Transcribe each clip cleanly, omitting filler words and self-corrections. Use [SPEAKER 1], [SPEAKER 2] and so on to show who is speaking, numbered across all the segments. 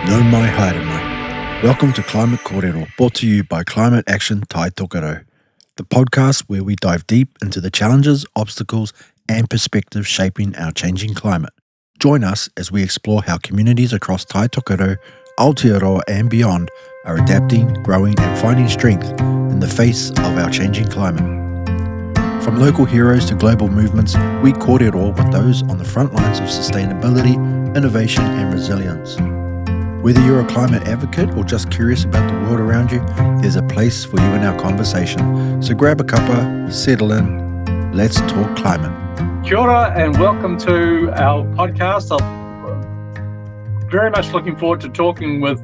[SPEAKER 1] No mai haere mai. Welcome to Climate Kōrero, brought to you by Climate Action Tai Tokerau, the podcast where we dive deep into the challenges, obstacles, and perspectives shaping our changing climate. Join us as we explore how communities across Tai Tokerau, Aotearoa and beyond are adapting, growing, and finding strength in the face of our changing climate. From local heroes to global movements, we kōrero with those on the front lines of sustainability, innovation, and resilience. Whether you're a climate advocate or just curious about the world around you, there's a place for you in our conversation. So grab a cuppa, settle in, let's talk climate.
[SPEAKER 2] Kia ora and welcome to our podcast. I'm very much looking forward to talking with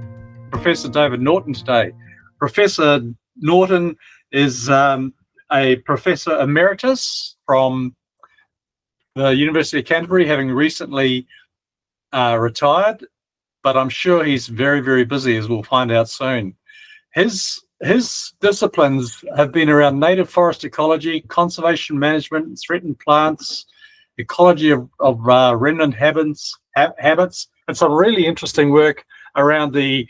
[SPEAKER 2] Professor David Norton today. Professor Norton is a Professor Emeritus from the University of Canterbury, having recently retired. But I'm sure he's very, very busy, as we'll find out soon. His disciplines have been around native forest ecology, conservation management, threatened plants, ecology of remnant habits, and some really interesting work around the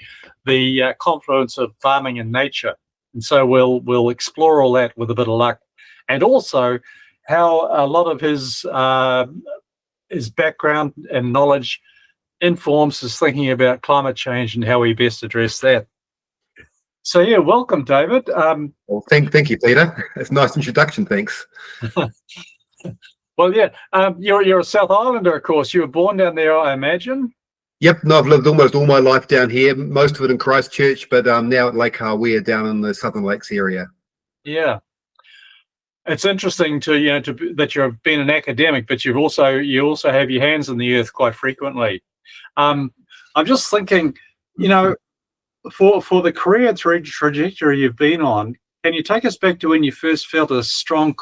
[SPEAKER 2] confluence of farming and nature. And so we'll explore all that with a bit of luck, and also how a lot of his background and knowledge informs his thinking about climate change and how we best address that. So yeah, welcome, David.
[SPEAKER 3] Well, thank you, Peter. It's a nice introduction, thanks.
[SPEAKER 2] Well, yeah, you're a South Islander, of course. You were born down there, I imagine.
[SPEAKER 3] Yep, no, I've lived almost all my life down here, most of it in Christchurch, but now at Lake Hawea down in the Southern Lakes area. Yeah.
[SPEAKER 2] It's interesting that you've been an academic, but you also have your hands in the earth quite frequently. I'm just thinking, for the career trajectory you've been on, can you take us back to when you first felt a strong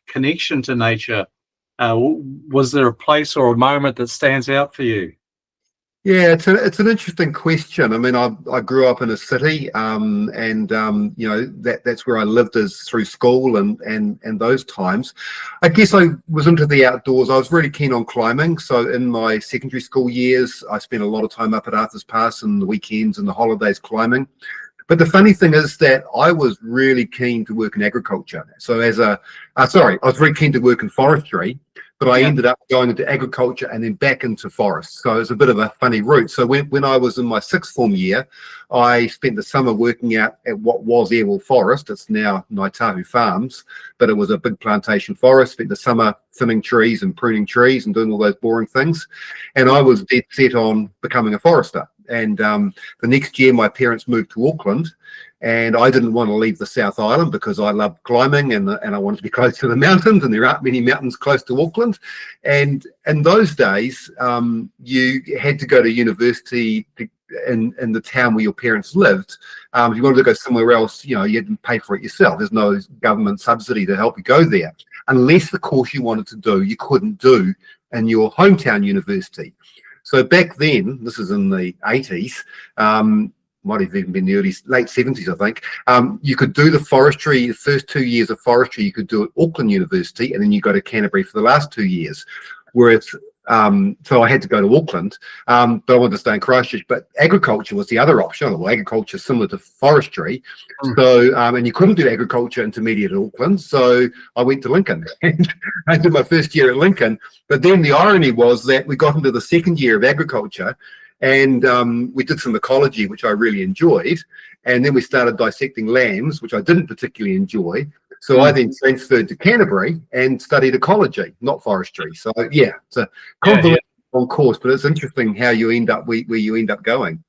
[SPEAKER 2] connection to nature? Was there a place or a moment that stands out for you?
[SPEAKER 3] Yeah, it's an interesting question. I mean, I grew up in a city, and that's where I lived through school and those times. I guess I was into the outdoors. I was really keen on climbing. So in my secondary school years, I spent a lot of time up at Arthur's Pass and the weekends and the holidays climbing. But the funny thing is that I was really keen to work in agriculture. So I was very keen to work in forestry. But I ended up going into agriculture and then back into forests. So it's a bit of a funny route. So when I was in my sixth form year, I spent the summer working out at what was Airwell Forest. It's now Ngaitahu Farms, but it was a big plantation forest. Spent the summer thinning trees and pruning trees and doing all those boring things. And I was dead set on becoming a forester. And the next year, my parents moved to Auckland. And I didn't want to leave the South Island because I loved climbing and I wanted to be close to the mountains, and there aren't many mountains close to Auckland. And in those days, you had to go to university in the town where your parents lived. If you wanted to go somewhere else, you had to pay for it yourself. There's no government subsidy to help you go there, unless the course you wanted to do, you couldn't do in your hometown university. So back then, this is in the 80s, might have even been the late 70s, I think. You could do the first 2 years of forestry, you could do at Auckland University, and then you go to Canterbury for the last 2 years. Whereas, so I had to go to Auckland, but I wanted to stay in Christchurch. But agriculture was the other option. Well, agriculture is similar to forestry. So, and you couldn't do agriculture intermediate at Auckland. So I went to Lincoln and I did my first year at Lincoln. But then the irony was that we got into the second year of agriculture, and we did some ecology, which I really enjoyed. And then we started dissecting lambs, which I didn't particularly enjoy. So I then transferred to Canterbury and studied ecology, not forestry. So yeah, it's a convoluted course, but it's interesting how you end up where you end up going.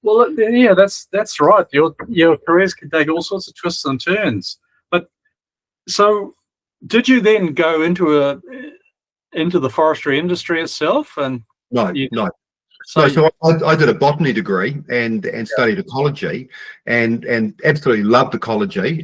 [SPEAKER 2] Well, yeah, that's right. Your careers can take all sorts of twists and turns. But so, did you then go into the forestry industry itself? And
[SPEAKER 3] no. So I did a botany degree and studied ecology and absolutely loved ecology,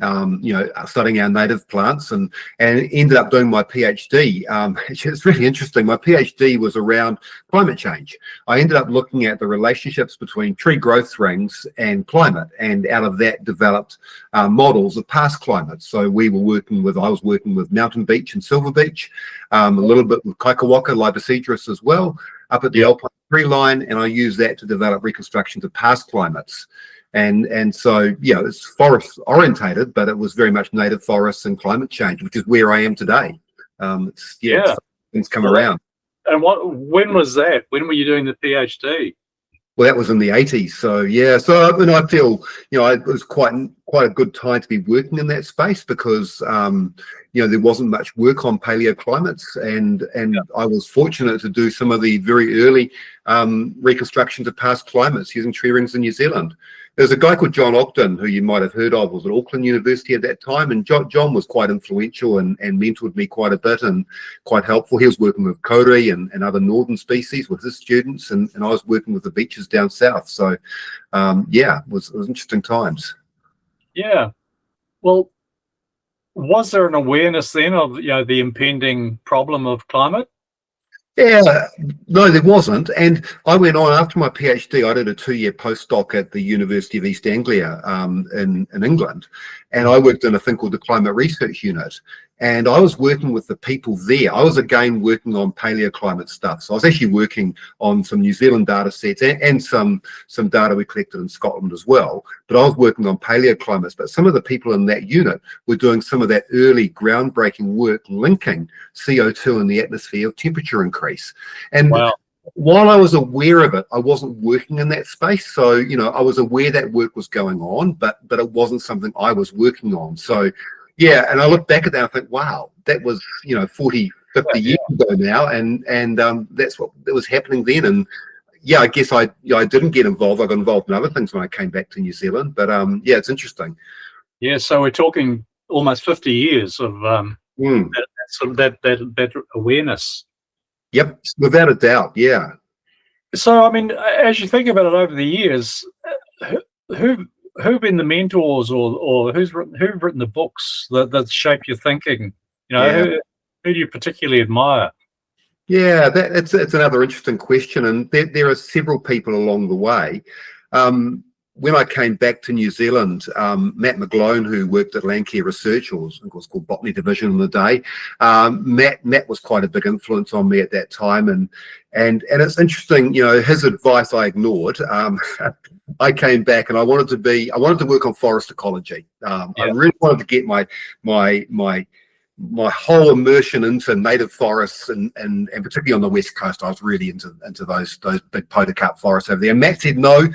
[SPEAKER 3] studying our native plants and ended up doing my PhD. It's really interesting. My PhD was around climate change. I ended up looking at the relationships between tree growth rings and climate, and out of that developed models of past climates. So I was working with Mountain Beach and Silver Beach, a little bit with Kaikawaka, Libocedrus as well, up at the Alpine tree line, and I use that to develop reconstructions of past climates. And so, yeah, it's forest orientated, but it was very much native forests and climate change, which is where I am today. Things come around.
[SPEAKER 2] And when was that? When were you doing the PhD?
[SPEAKER 3] Well, that was in the 80s. So yeah, so I mean, I feel, it was quite a good time to be working in that space because there wasn't much work on paleoclimates, and I was fortunate to do some of the very early reconstructions of past climates using tree rings in New Zealand. There's a guy called John Ogden, who you might have heard of, was at Auckland University at that time, and John was quite influential and mentored me quite a bit and quite helpful. He was working with kauri and other northern species with his students, and I was working with the beaches down south. So it was interesting times.
[SPEAKER 2] Yeah. Well, was there an awareness then of the impending problem of climate?
[SPEAKER 3] Yeah, no, there wasn't. And I went on after my PhD. I did a 2-year postdoc at the University of East Anglia in England, and I worked in a thing called the Climate Research Unit. And I was working with the people there. I was again working on paleoclimate stuff. So I was actually working on some New Zealand data sets and some data we collected in Scotland as well. But I was working on paleoclimates. But some of the people in that unit were doing some of that early groundbreaking work linking CO2 in the atmosphere with temperature increase. And while I was aware of it, I wasn't working in that space. So, I was aware that work was going on, but it wasn't something I was working on. So, yeah, and I look back at that and think, wow, that was 40, 50 years ago now, and that's what was happening then. And yeah, I guess I didn't get involved. I got involved in other things when I came back to New Zealand. But it's interesting.
[SPEAKER 2] Yeah, so we're talking almost 50 years of that awareness.
[SPEAKER 3] Yep, without a doubt. Yeah.
[SPEAKER 2] So I mean, as you think about it over the years, who've been the mentors or who've written the books that shape your thinking? Who do you particularly admire?
[SPEAKER 3] Yeah, it's another interesting question, and there are several people along the way. When I came back to New Zealand, Matt McGlone, who worked at Landcare Research, or it was called Botany Division in the day, Matt was quite a big influence on me at that time, and it's interesting, his advice I ignored. I came back and I wanted to work on forest ecology. I really wanted to get my whole immersion into native forests and particularly on the west coast. I was really into those big podocarp forests over there. And Matt said, no,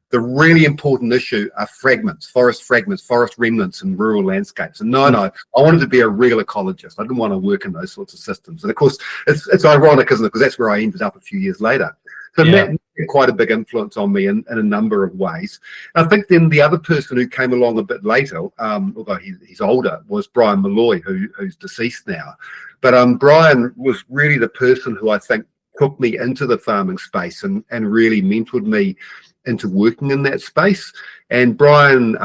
[SPEAKER 3] the really important issue are forest remnants in rural landscapes. And no, I wanted to be a real ecologist. I didn't want to work in those sorts of systems. And of course, it's ironic, isn't it? Because that's where I ended up a few years later. So Matt had quite a big influence on me in a number of ways. And I think then the other person who came along a bit later, although he's older, was Brian Malloy, who's deceased now. But Brian was really the person who I think took me into the farming space and really mentored me into working in that space. And Brian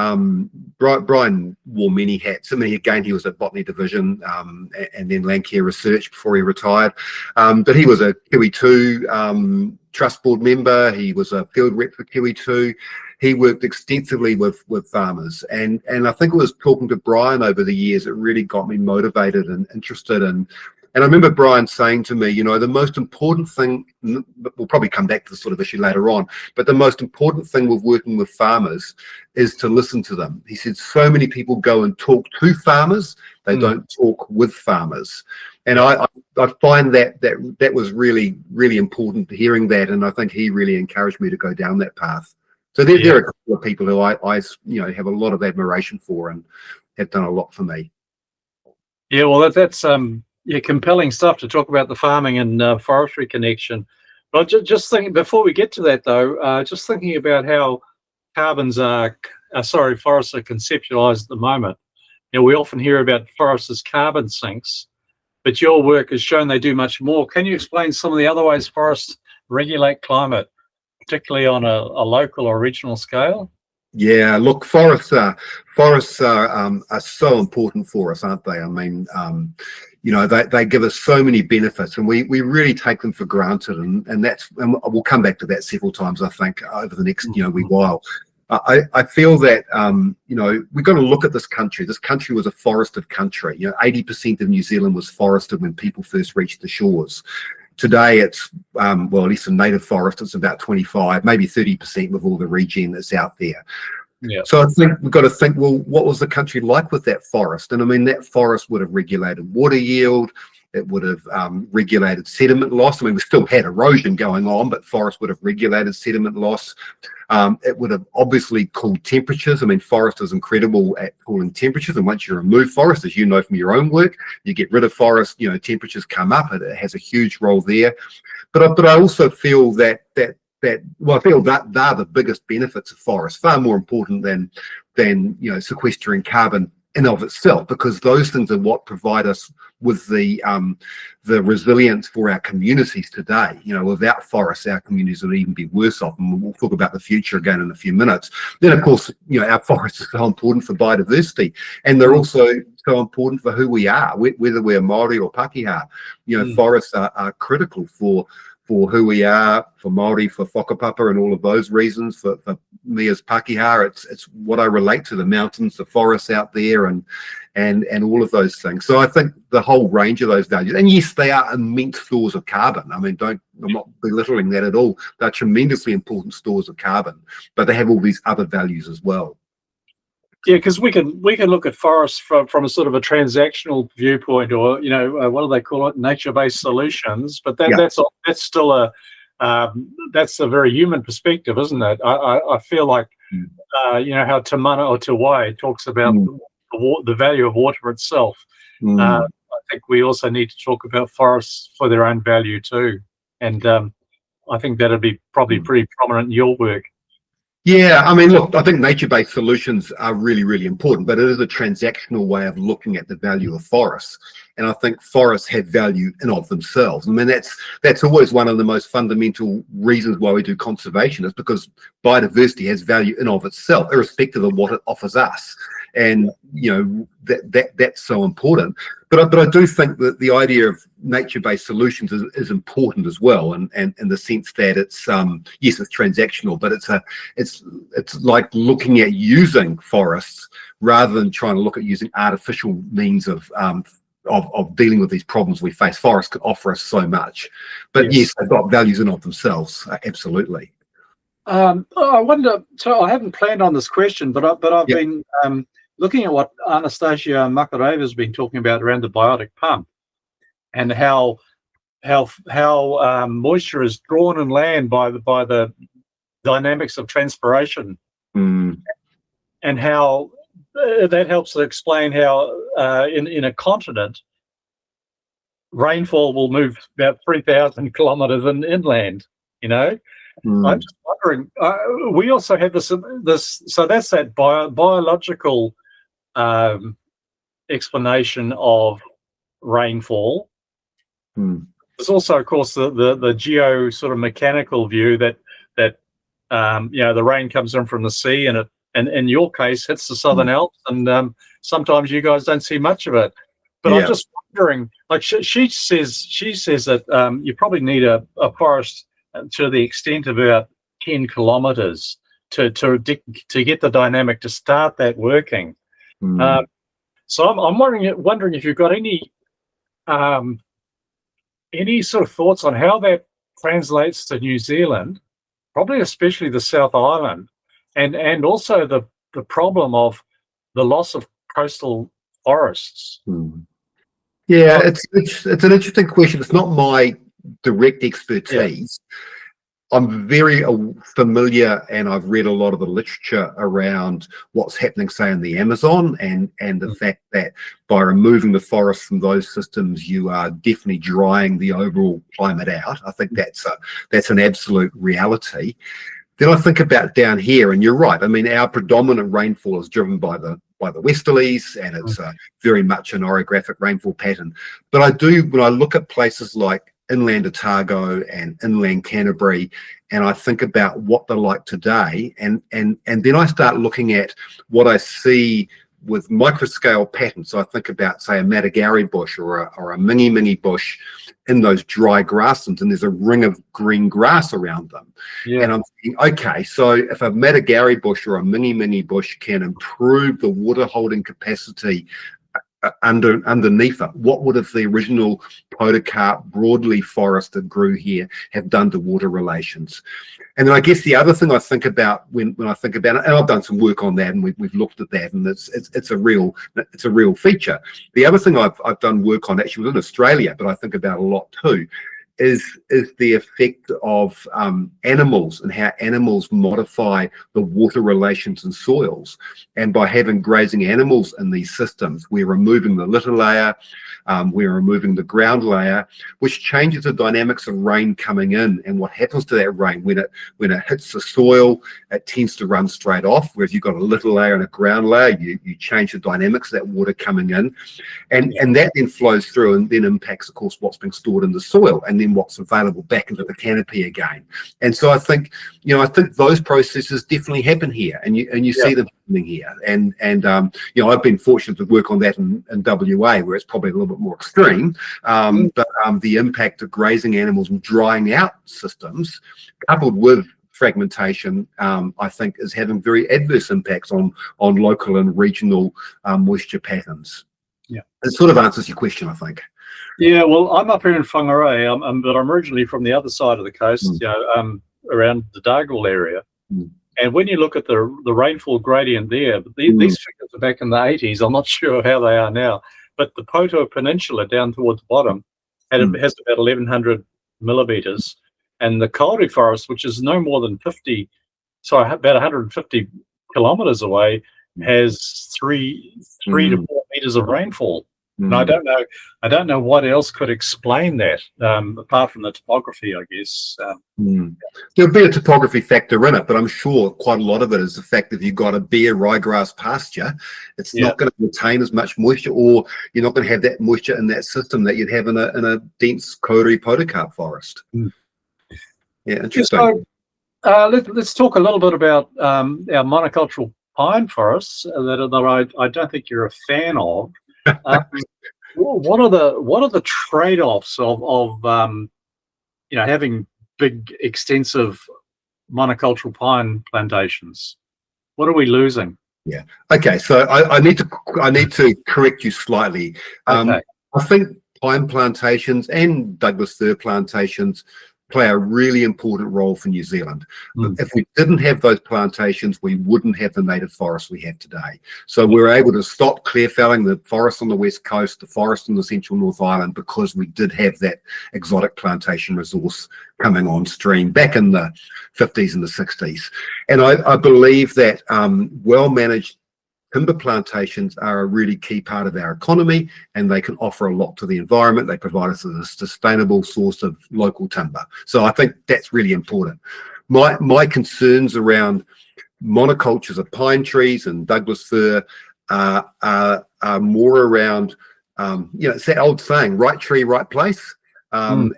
[SPEAKER 3] wore many hats. I mean, again, he was at Botany Division and then Landcare Research before he retired. But he was a Kiwi2 Trust Board member. He was a field rep for Kiwi2. He worked extensively with farmers. And I think it was talking to Brian over the years that really got me motivated and interested in. And I remember Brian saying to me, the most important thing, we'll probably come back to this sort of issue later on, but the most important thing with working with farmers is to listen to them. He said, so many people go and talk to farmers, they don't talk with farmers. And I find that was really, really important, hearing that. And I think he really encouraged me to go down that path. So there are a couple of people who I have a lot of admiration for and have done a lot for me.
[SPEAKER 2] Yeah, well, that's compelling stuff to talk about the farming and forestry connection. But just thinking, before we get to that though, just thinking about how forests are conceptualized at the moment. We often hear about forests as carbon sinks, but your work has shown they do much more. Can you explain some of the other ways forests regulate climate, particularly on a local or regional scale?
[SPEAKER 3] Yeah, look, forests are so important for us, aren't they? I mean, they give us so many benefits, and we really take them for granted, and we'll come back to that several times, I think, over the next wee while. I feel that we've got to look at this country. This country was a forested country. 80% of New Zealand was forested when people first reached the shores. Today it's, well, at least in native forest, it's about 25, maybe 30% with all the regen that's out there.
[SPEAKER 2] Yeah.
[SPEAKER 3] So I think we've got to think, well, what was the country like with that forest? And I mean, that forest would have regulated water yield. It would have regulated sediment loss. I mean, we still had erosion going on, but forest would have regulated sediment loss. It would have obviously cooled temperatures. I mean, forest is incredible at cooling temperatures. And once you remove forest, as you know from your own work, you get rid of forest, you know, temperatures come up. It has a huge role there. But I also feel that well, I feel that they're the biggest benefits of forest, far more important than you know, sequestering carbon in of itself, because those things are what provide us with the resilience for our communities today. You know, without forests, our communities would even be worse off, and we'll talk about the future again in a few minutes. Then, of course, you know, our forests are so important for biodiversity, and they're also so important for who we are, whether we're Māori or Pākehā. You know, forests are critical for who we are, for Māori, for whakapapa, and all of those reasons. For me as Pākehā, it's what I relate to, the mountains, the forests out there, and all of those things. So I think the whole range of those values, and yes, they are immense stores of carbon. I mean, I'm not belittling that at all. They're tremendously important stores of carbon, but they have all these other values as well.
[SPEAKER 2] Yeah, because we can look at forests from a sort of a transactional viewpoint, or, you know, what do they call it, nature-based solutions. But that's still that's a very human perspective, isn't it? I feel like you know how Te Mana o Te Wai talks about the value of water itself. I think we also need to talk about forests for their own value too, and I think that'd be probably pretty prominent in your work.
[SPEAKER 3] Yeah, I mean, look, I think nature-based solutions are really, really important, but it is a transactional way of looking at the value of forests. And I think forests have value in of themselves. I mean, that's always one of the most fundamental reasons why we do conservation, is because biodiversity has value in of itself, irrespective of what it offers us. And, you know, that's so important. But I do think that the idea of nature-based solutions is important as well, and in the sense that it's yes, it's transactional, but it's like looking at using forests rather than trying to look at using artificial means of dealing with these problems we face. Forests could offer us so much, but yes, they've got values in of themselves, absolutely.
[SPEAKER 2] I wonder. So I haven't planned on this question, but I've been looking at what Anastasia Makareva has been talking about around the biotic pump, and how moisture is drawn in land by the dynamics of transpiration, and how that helps to explain how in a continent rainfall will move about 3,000 kilometres inland. You know, I'm just wondering. We also have this. So that's that biological explanation of rainfall. There's also, of course, the geo sort of mechanical view that you know, the rain comes in from the sea, and it, and in your case, hits the Southern Alps, and sometimes you guys don't see much of it. But I'm just wondering, like she says that you probably need a forest to the extent of about 10 kilometres to get the dynamic to start that working. So I'm wondering if you've got any sort of thoughts on how that translates to New Zealand, probably especially the South Island, and also the problem of the loss of coastal forests.
[SPEAKER 3] Yeah, it's an interesting question. It's not my direct expertise. I'm very familiar, and I've read a lot of the literature around what's happening, say, in the Amazon, and the fact that by removing the forest from those systems, you are definitely drying the overall climate out. I think that's an absolute reality. Then I think about down here, and you're right. I mean, our predominant rainfall is driven by the westerlies, and it's very much an orographic rainfall pattern. But when I look at places like inland Otago and inland Canterbury, and I think about what they're like today, and then I start looking at what I see with microscale patterns. So I think about, say, a Matagari bush or a mini bush in those dry grasslands, and there's a ring of green grass around them. And I'm thinking, okay, so if a Matagari bush or a mini bush can improve the water holding capacity underneath it. What would have the original podocarp broadly forest that grew here have done to water relations? And then I guess the other thing I think about when I think about it, and I've done some work on that, and we've looked at that, and it's a real feature. The other thing I've done work on actually was in Australia, but I think about a lot too, is the effect of animals and how animals modify the water relations in soils. And by having grazing animals in these systems, we're removing the litter layer, we're removing the ground layer, which changes the dynamics of rain coming in. And what happens to that rain when it hits the soil, it tends to run straight off. Whereas you've got a litter layer and a ground layer, you change the dynamics of that water coming in, and that then flows through and then impacts, of course, what's being stored in the soil, and then what's available back into the canopy again. And so I think those processes definitely happen here, and you see them happening here. And I've been fortunate to work on that in WA, where it's probably a little bit more extreme. But the impact of grazing animals and drying out systems, coupled with fragmentation, I think is having very adverse impacts on local and regional moisture patterns.
[SPEAKER 2] Yeah,
[SPEAKER 3] it sort of answers your question, I think.
[SPEAKER 2] Yeah, well, I'm up here in Whangarei, but I'm originally from the other side of the coast, around the Dargle area. And when you look at the rainfall gradient there, these figures are back in the 80s. I'm not sure how they are now, but the Poto Peninsula down towards the bottom has about 1,100 millimeters, and the Kauri Forest, which is no more than about 150 kilometers away, has 3 to 4 meters of rainfall. And I don't know what else could explain that, apart from the topography, I guess.
[SPEAKER 3] There'll be a topography factor in it, but I'm sure quite a lot of it is the fact that you've got a bare ryegrass pasture. It's not going to retain as much moisture, or you're not going to have that moisture in that system that you'd have in a dense Kauri podocarp forest. Yeah, interesting.
[SPEAKER 2] So, let's talk a little bit about our monocultural pine forests that I don't think you're a fan of. What are the trade-offs of having big, extensive monocultural pine plantations? What are we losing?
[SPEAKER 3] Yeah. Okay. So I need to correct you slightly.
[SPEAKER 2] Okay.
[SPEAKER 3] I think pine plantations and Douglas fir plantations play a really important role for New Zealand. If we didn't have those plantations, we wouldn't have the native forests we have today. So we're able to stop clear felling the forest on the west coast, the forest in the central North Island, because we did have that exotic plantation resource coming on stream back in the 50s and the 60s. And I believe that well-managed timber plantations are a really key part of our economy, and they can offer a lot to the environment. They provide us with a sustainable source of local timber. So I think that's really important. My concerns around monocultures of pine trees and Douglas fir are more around, it's that old saying, right tree, right place. And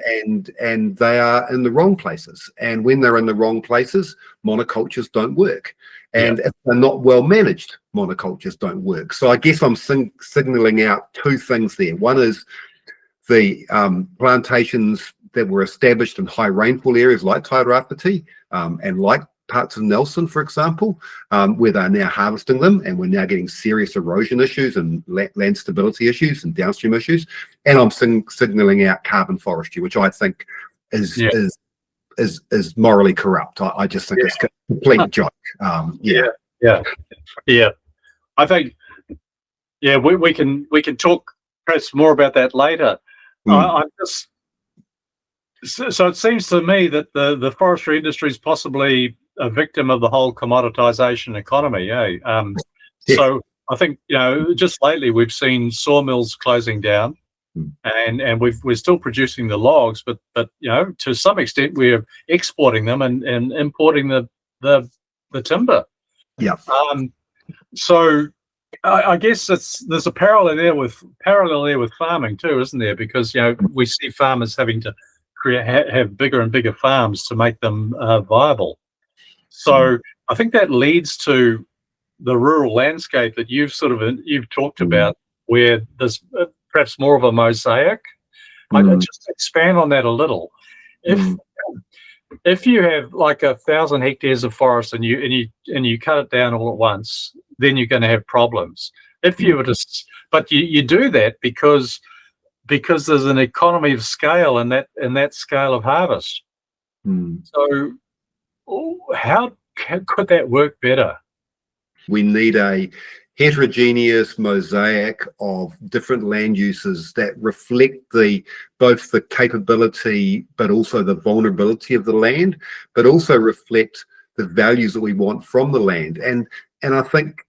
[SPEAKER 3] they are in the wrong places. And when they're in the wrong places, monocultures don't work. And if they're not well managed, monocultures don't work. So I guess I'm signaling out two things there. One is the plantations that were established in high rainfall areas like Tairāwhiti and like parts of Nelson, for example, where they're now harvesting them, and we're now getting serious erosion issues and land stability issues and downstream issues. And I'm signaling out carbon forestry, which I think is morally corrupt. I just think it's a complete joke.
[SPEAKER 2] I think we can talk perhaps more about that later. So it seems to me that the forestry industry is possibly a victim of the whole commoditization economy. So I think just lately we've seen sawmills closing down. And we're still producing the logs, but to some extent we're exporting them and importing the timber. So I guess there's a parallel there with farming too, isn't there? Because we see farmers having to have bigger and bigger farms to make them viable. So I think that leads to the rural landscape that you've talked about, where there's perhaps more of a mosaic. I'd just expand on that a little. If you have like 1,000 hectares of forest and you cut it down all at once, then you're going to have problems. If you were to, but you do that because there's an economy of scale in that scale of harvest. So how could that work better?
[SPEAKER 3] We need a heterogeneous mosaic of different land uses that reflect both the capability but also the vulnerability of the land, but also reflect the values that we want from the land. And I think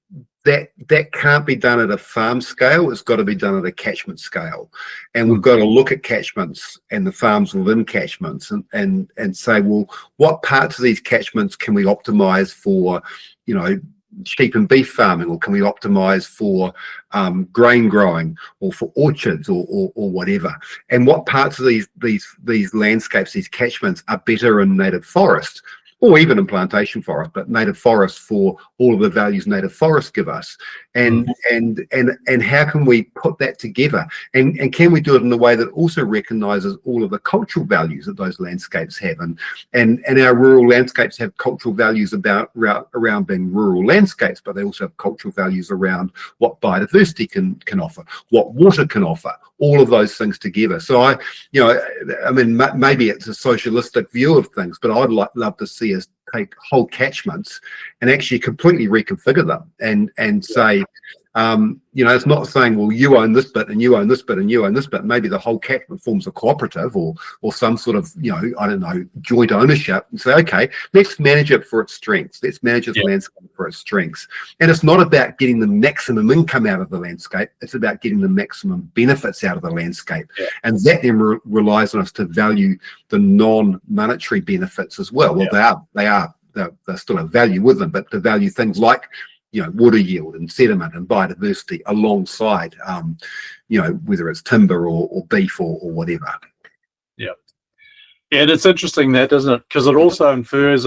[SPEAKER 3] that can't be done at a farm scale. It's got to be done at a catchment scale. And we've got to look at catchments and the farms within catchments and say, well, what parts of these catchments can we optimize for, sheep and beef farming, or can we optimize for grain growing or for orchards or whatever? And what parts of these landscapes, these catchments, are better in native forest, or even in plantation forest, but native forest for all of the values native forests give us. And how can we put that together? And can we do it in a way that also recognises all of the cultural values that those landscapes have? And our rural landscapes have cultural values around being rural landscapes, but they also have cultural values around what biodiversity can offer, what water can offer, all of those things together. So maybe it's a socialistic view of things, but I'd love to see us take whole catchments and actually completely reconfigure them and say, it's not saying, well, you own this bit and you own this bit and you own this bit. Maybe the whole catchment forms a cooperative or some sort of, joint ownership, and say, okay, let's manage it for its strengths. Let's manage its landscape for its strengths. And it's not about getting the maximum income out of the landscape. It's about getting the maximum benefits out of the landscape. Yeah. And that then relies on us to value the non-monetary benefits as well. Well, they're still a value with them, but to value things like water yield and sediment and biodiversity alongside, whether it's timber or beef or whatever.
[SPEAKER 2] Yeah. Yeah, and it's interesting that, doesn't it? Because it also infers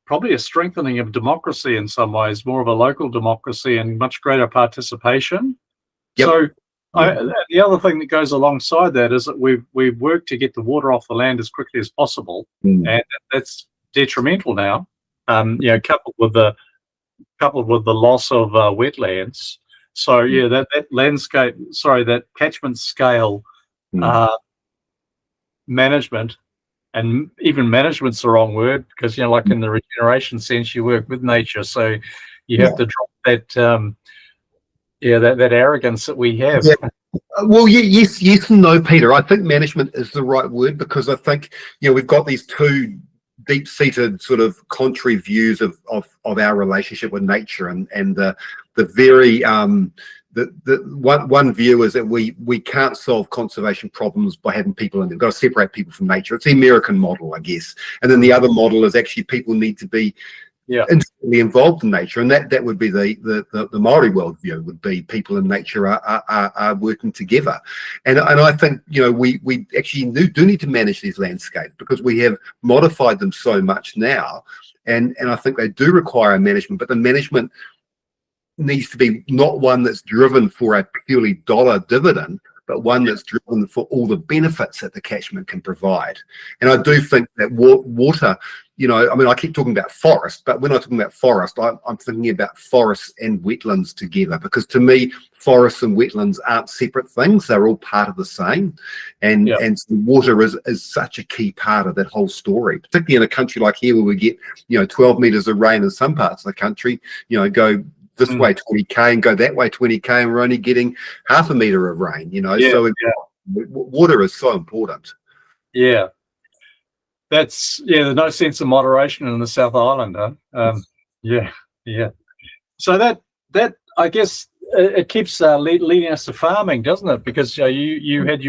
[SPEAKER 2] probably a strengthening of democracy in some ways, more of a local democracy and much greater participation. Yep. So the other thing that goes alongside that is that we've worked to get the water off the land as quickly as possible, and that's detrimental now. Coupled with the loss of wetlands. So that catchment scale management, and even management's the wrong word, because like in the regeneration sense, you work with nature, so you have to drop that that arrogance that we have.
[SPEAKER 3] Yeah. Well, yes and no, Peter. I think management is the right word, because I think we've got these two deep-seated sort of contrary views of our relationship with nature, and the very one view is that we can't solve conservation problems by having people in there. We've got to separate people from nature. It's the American model, I guess. And then the other model is actually people need to be intimately involved in nature, and that would be the Maori worldview, would be people in nature are working together. And I think we actually do need to manage these landscapes, because we have modified them so much now, and I think they do require management, but the management needs to be not one that's driven for a purely dollar dividend, but one that's driven for all the benefits that the catchment can provide. And I do think that water, I keep talking about forest, but when I'm talking about forest, I'm thinking about forests and wetlands together, because to me, forests and wetlands aren't separate things. They're all part of the same. And water is such a key part of that whole story, particularly in a country like here, where we get, 12 meters of rain in some parts of the country, go this way 20k and go that way 20k, and we're only getting half a meter of rain, so water is so important.
[SPEAKER 2] That's there's no sense of moderation in the South Island, huh? So that I guess it keeps leading us to farming, doesn't it? Because you had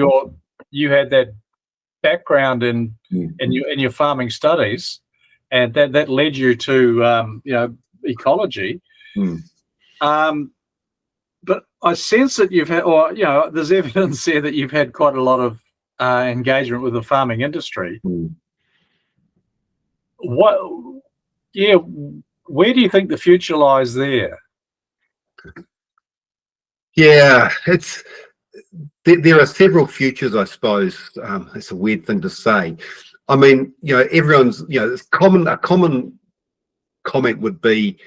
[SPEAKER 2] that background in your farming studies, and that led you to ecology. But I sense that you've had, there's evidence there that you've had quite a lot of engagement with the farming industry. Where do you think the future lies there?
[SPEAKER 3] Yeah, there are several futures, I suppose. It's a weird thing to say. Everyone's, a common comment would be,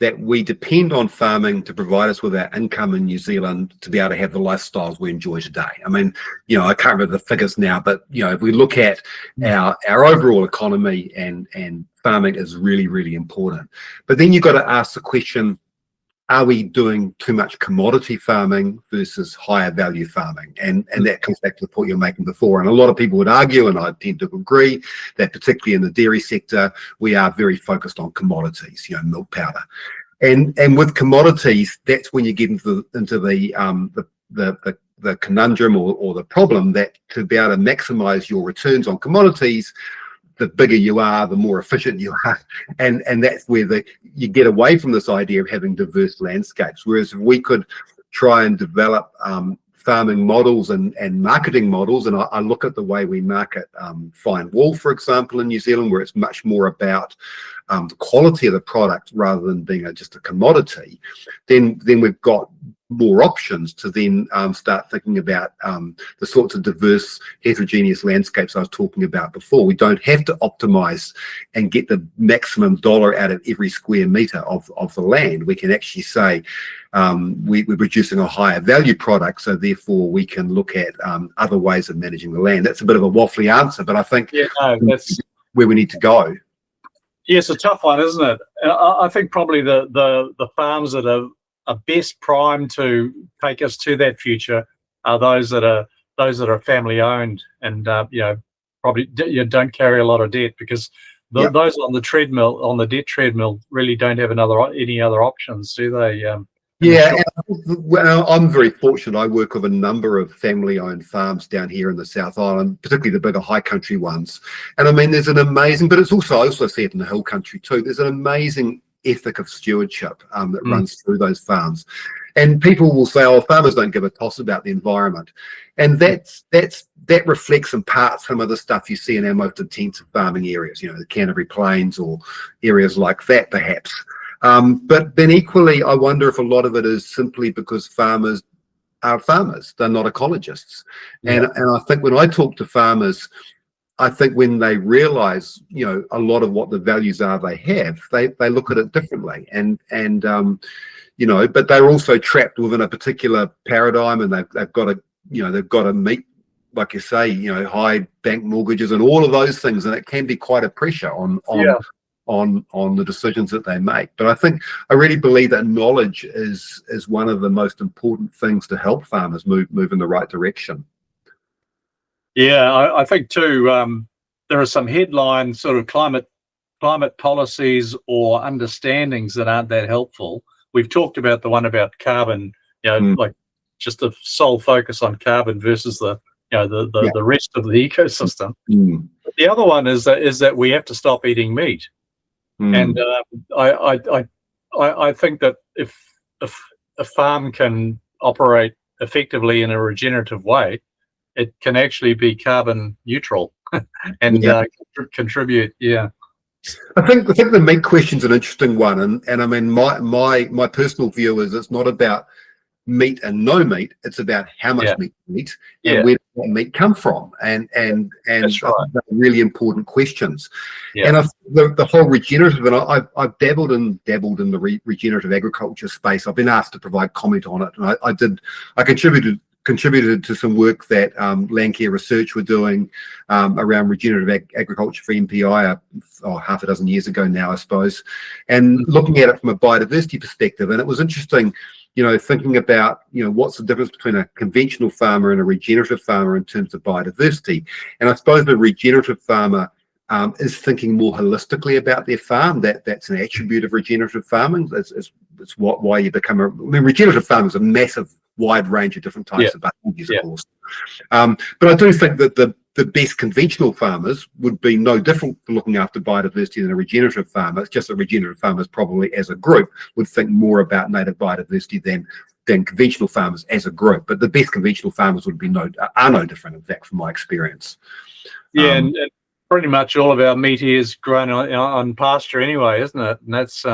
[SPEAKER 3] that we depend on farming to provide us with our income in New Zealand to be able to have the lifestyles we enjoy today. I mean, I can't remember the figures now, but if we look at our overall economy, and farming is really, really important. But then you've got to ask the question, are we doing too much commodity farming versus higher value farming? And that comes back to the point you're making before. And a lot of people would argue, and I tend to agree, that particularly in the dairy sector, we are very focused on commodities, milk powder. And with commodities, that's when you get into the conundrum or the problem that to be able to maximize your returns on commodities, the bigger you are, the more efficient you are. And that's where you get away from this idea of having diverse landscapes. Whereas if we could try and develop farming models and marketing models, and I look at the way we market fine wool, for example, in New Zealand, where it's much more about the quality of the product rather than being just a commodity, then we've got more options to then start thinking about the sorts of diverse, heterogeneous landscapes I was talking about before. We don't have to optimize and get the maximum dollar out of every square meter of the land. We can actually say we're producing a higher value product, so therefore we can look at other ways of managing the land. That's a bit of a waffly answer, but I think that's where we need to go.
[SPEAKER 2] Yeah, it's a tough one, isn't it? I think probably the farms that are best primed to take us to that future are those that are family owned and probably don't carry a lot of debt, because those on the debt treadmill really don't have any other options, do they?
[SPEAKER 3] Well, I'm very fortunate. I work with a number of family-owned farms down here in the South Island, particularly the bigger high country ones. And I mean, there's an amazing, but it's also, I also see it in the hill country too. There's an amazing ethic of stewardship that runs through those farms. And people will say, oh, farmers don't give a toss about the environment. And that reflects in part some of the stuff you see in our most intensive farming areas, the Canterbury Plains or areas like that, perhaps. But then equally, I wonder if a lot of it is simply because farmers are farmers. They're not ecologists. And I think when I talk to farmers, I think when they realize, a lot of what the values are they have, they look at it differently. But they're also trapped within a particular paradigm, and they've got to meet, like you say, high bank mortgages and all of those things, and it can be quite a pressure on the decisions that they make. But I really believe that knowledge is one of the most important things to help farmers move in the right direction.
[SPEAKER 2] Yeah, I think too, there are some headline sort of climate policies or understandings that aren't that helpful. We've talked about the one about carbon, like just the sole focus on carbon versus the rest of the ecosystem. But the other one is that we have to stop eating meat. And I think that if a farm can operate effectively in a regenerative way, it can actually be carbon neutral and contribute. Yeah.
[SPEAKER 3] I think the meat question's an interesting one, and I mean my personal view is it's not about meat and no meat, it's about how much meat you eat and where does that meat come from, and that's right. They're really important questions. And the whole regenerative, and I've dabbled in the regenerative agriculture space. I've been asked to provide comment on it, and I contributed to some work that Landcare Research were doing around regenerative agriculture for MPI half a dozen years ago now, I suppose, and looking at it from a biodiversity perspective. And it was interesting, thinking about, what's the difference between a conventional farmer and a regenerative farmer in terms of biodiversity. And I suppose the regenerative farmer is thinking more holistically about their farm. That's an attribute of regenerative farming. It's why you become regenerative farming is a massive, wide range of different types of behaviours, of course. But I do think that the best conventional farmers would be no different for looking after biodiversity than a regenerative farmer. It's just that regenerative farmers probably as a group would think more about native biodiversity than conventional farmers as a group. But the best conventional farmers are no different, in fact, from my experience.
[SPEAKER 2] Yeah, and pretty much all of our meat here is grown on pasture anyway, isn't it? And that's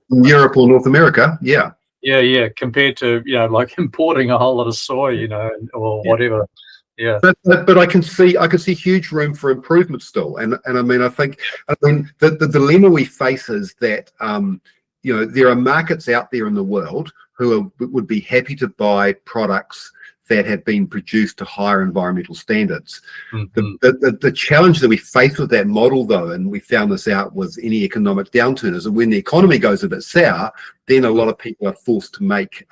[SPEAKER 3] Europe or North America, Yeah,
[SPEAKER 2] compared to like importing a whole lot of soy, or whatever Yeah.
[SPEAKER 3] But I can see huge room for improvement still, and I mean the dilemma we face is that there are markets out there in the world who would be happy to buy products that have been produced to higher environmental standards.
[SPEAKER 2] Mm-hmm.
[SPEAKER 3] The challenge that we face with that model, though, and we found this out with any economic downturn, is that when the economy goes a bit sour, then a lot of people are forced to make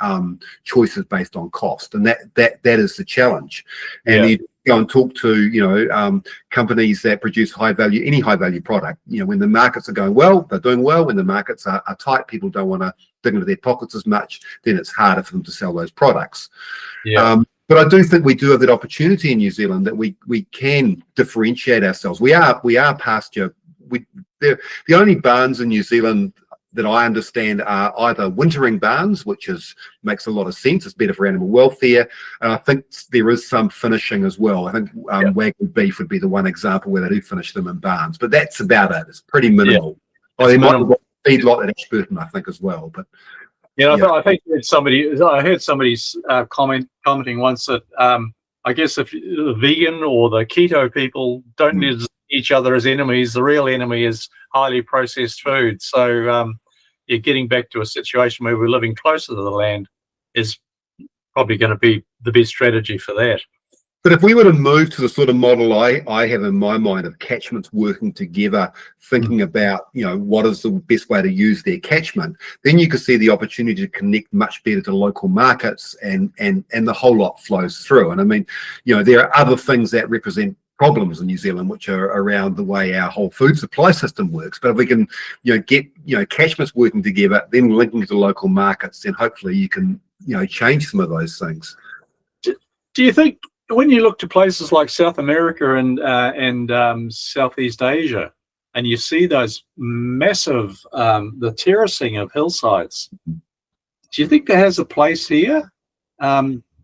[SPEAKER 3] choices based on cost, and that is the challenge. And you go and talk to companies that produce any high value product. When the markets are going well, they're doing well. When the markets are tight, people don't want to dig into their pockets as much. Then it's harder for them to sell those products. But I do think we do have that opportunity in New Zealand that we can differentiate ourselves. We are pasture. The only barns in New Zealand that I understand are either wintering barns, which makes a lot of sense. It's better for animal welfare. And I think there is some finishing as well. I think Wagyu beef would be the one example where they do finish them in barns, but that's about it. It's pretty minimal. They might have got a feedlot at Ashburton, I think, as well. But
[SPEAKER 2] I think I heard somebody commenting once that I guess if the vegan or the keto people don't need each other as enemies, the real enemy is highly processed food. So you're getting back to a situation where we're living closer to the land is probably going to be the best strategy for that.
[SPEAKER 3] But if we were to move to the sort of model I have in my mind of catchments working together, thinking about, what is the best way to use their catchment, then you could see the opportunity to connect much better to local markets and the whole lot flows through. And I mean, there are other things that represent problems in New Zealand, which are around the way our whole food supply system works. But if we can, get, catchments working together, then linking to local markets, then hopefully you can, change some of those things.
[SPEAKER 2] Do you think, when you look to places like South America and Southeast Asia, and you see those massive, the terracing of hillsides, do you think there has a place here?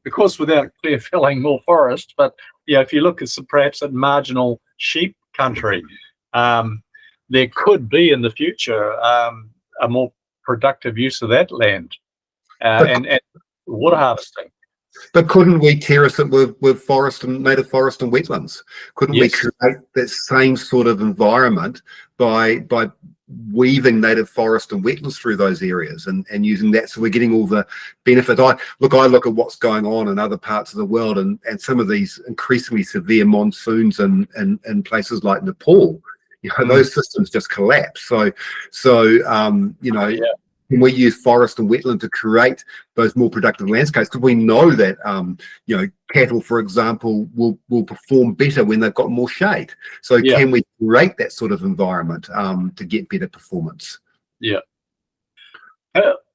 [SPEAKER 2] Because without clear felling more forest, but if you look at perhaps at marginal sheep country, there could be in the future a more productive use of that land and water harvesting.
[SPEAKER 3] But couldn't we terrace it with forest and native forest and wetlands? Couldn't we create that same sort of environment by weaving native forest and wetlands through those areas and using that, so we're getting all the benefit? I look at what's going on in other parts of the world and some of these increasingly severe monsoons in places like Nepal. Those systems just collapse. Can we use forest and wetland to create those more productive landscapes? Because we know that cattle, for example, will perform better when they've got more shade. So can we create that sort of environment to get better performance? Yeah.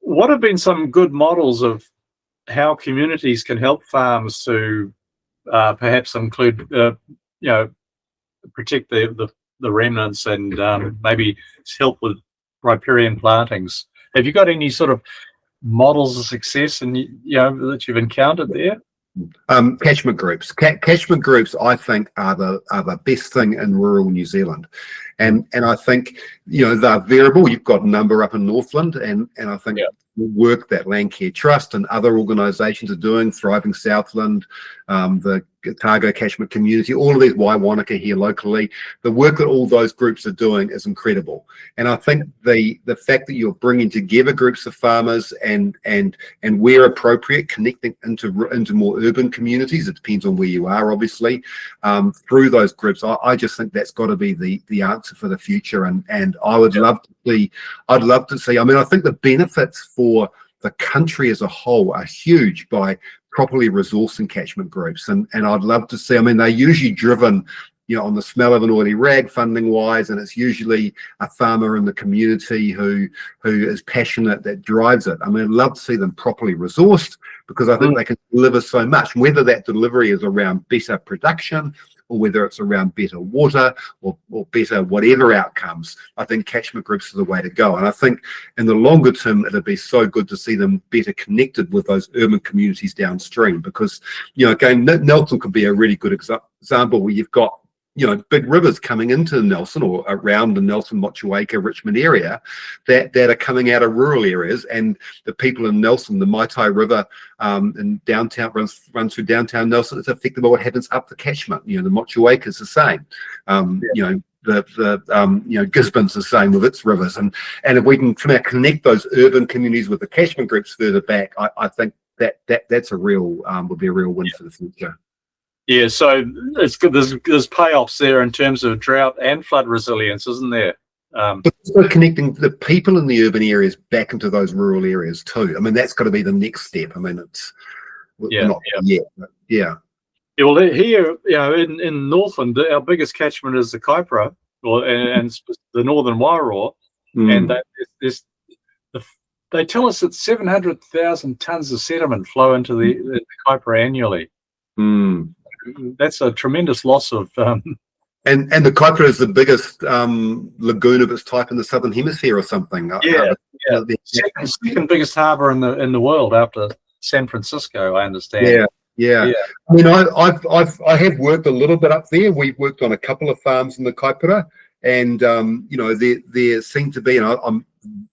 [SPEAKER 2] What have been some good models of how communities can help farms to perhaps include, protect the remnants and maybe help with riparian plantings? Have you got any sort of models of success and that you've encountered there?
[SPEAKER 3] Catchment groups. Catchment groups, I think, are the best thing in rural New Zealand, and I think they're variable. You've got a number up in Northland, and I think the work that Landcare Trust and other organisations are doing, Thriving Southland, the Otago catchment community, all of these, Waiwanaka here locally, the work that all those groups are doing is incredible. And I think the fact that you're bringing together groups of farmers and where appropriate, connecting into more urban communities, it depends on where you are, obviously, through those groups, I just think that's got to be the answer for the future. And I would love to see, I mean, I think the benefits for the country as a whole are huge by properly resourcing catchment groups, and I'd love to see, I mean, they're usually driven on the smell of an oily rag funding wise, and it's usually a farmer in the community who is passionate that drives it. I mean, I'd love to see them properly resourced, because I think they can deliver so much, whether that delivery is around better production or whether it's around better water or better whatever outcomes. I think catchment groups are the way to go. And I think in the longer term, it'd be so good to see them better connected with those urban communities downstream, because, again, Nelson could be a really good example where you've got big rivers coming into Nelson or around the Nelson, Motueka, Richmond area that are coming out of rural areas, and the people in Nelson, the Maitai River in downtown runs through downtown Nelson. It's affected by what happens up the catchment. The Motueka is the same. The Gisborne's the same with its rivers, and if we can somehow connect those urban communities with the catchment groups further back, I think that's a real would be a real win for the future.
[SPEAKER 2] Yeah, so it's good. There's payoffs there in terms of drought and flood resilience, isn't there?
[SPEAKER 3] But also connecting the people in the urban areas back into those rural areas too. I mean, that's got to be the next step. I mean, we're not there yet, but yeah.
[SPEAKER 2] Yeah, well, here, in Northland, our biggest catchment is the Kaipara, and the Northern Wairoa, and they tell us that 700,000 tons of sediment flow into the Kaipara annually. That's a tremendous loss of.
[SPEAKER 3] And the Kaipara is the biggest lagoon of its type in the southern hemisphere, or something.
[SPEAKER 2] The second biggest harbour in the world after San Francisco, I understand.
[SPEAKER 3] Yeah. I mean, I have worked a little bit up there. We've worked on a couple of farms in the Kaipara, and there seem to be, and I'm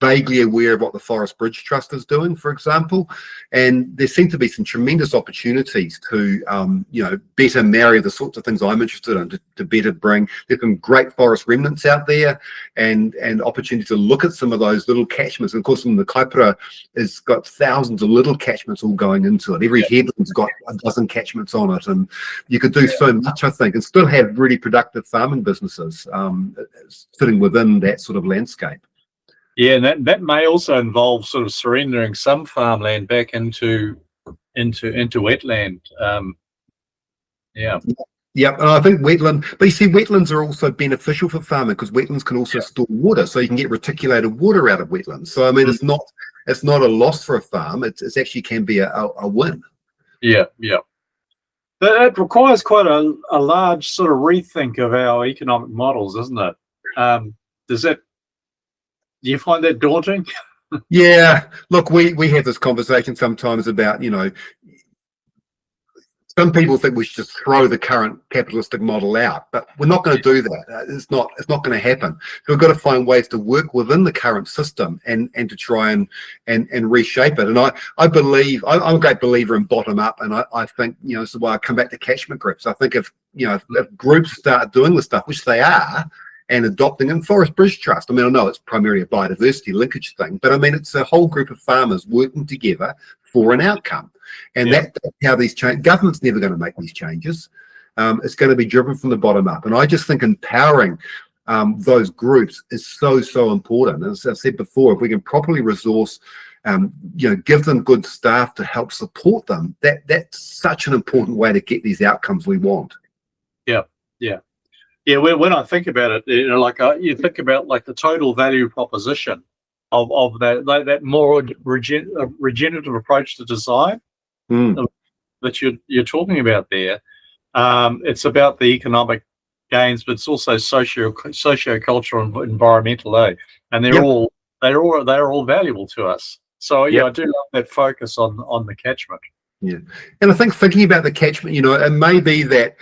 [SPEAKER 3] vaguely aware of what the Forest Bridge Trust is doing, for example, and there seem to be some tremendous opportunities to better marry the sorts of things I'm interested in to better bring. There's some great forest remnants out there, and opportunity to look at some of those little catchments. And of course, the Kaipara has got thousands of little catchments all going into it. Every headland's got a dozen catchments on it, and you could do so much, I think, and still have really productive farming businesses sitting within that sort of landscape.
[SPEAKER 2] Yeah, and that may also involve sort of surrendering some farmland back into wetland.
[SPEAKER 3] Yeah, and I think but you see, wetlands are also beneficial for farming because wetlands can also store water, so you can get reticulated water out of wetlands. So I mean, it's not a loss for a farm. It's actually can be a win.
[SPEAKER 2] Yeah. But it requires quite a large sort of rethink of our economic models, isn't it? Do you find that daunting?
[SPEAKER 3] Yeah, look, we have this conversation sometimes about, some people think we should just throw the current capitalistic model out, but we're not going to do that. It's not going to happen. So we've got to find ways to work within the current system and to try and reshape it. And I believe, I'm a great believer in bottom up, and I think, this is why I come back to catchment groups. I think if groups start doing the stuff, which they are, and adopting, and Forest Bridge Trust, I mean, I know it's primarily a biodiversity linkage thing, but I mean, it's a whole group of farmers working together for an outcome. And that's how these change. Government's never going to make these changes. It's going to be driven from the bottom up. And I just think empowering those groups is so important. As I said before, if we can properly resource, give them good staff to help support them, that's such an important way to get these outcomes we want.
[SPEAKER 2] Yeah, when I think about it, you think about like the total value proposition of that more regenerative approach to design that you're talking about there. It's about the economic gains, but it's also socio-cultural and environmental, and they're all valuable to us. So I do love that focus on the catchment.
[SPEAKER 3] Yeah, and I think thinking about the catchment, it may be that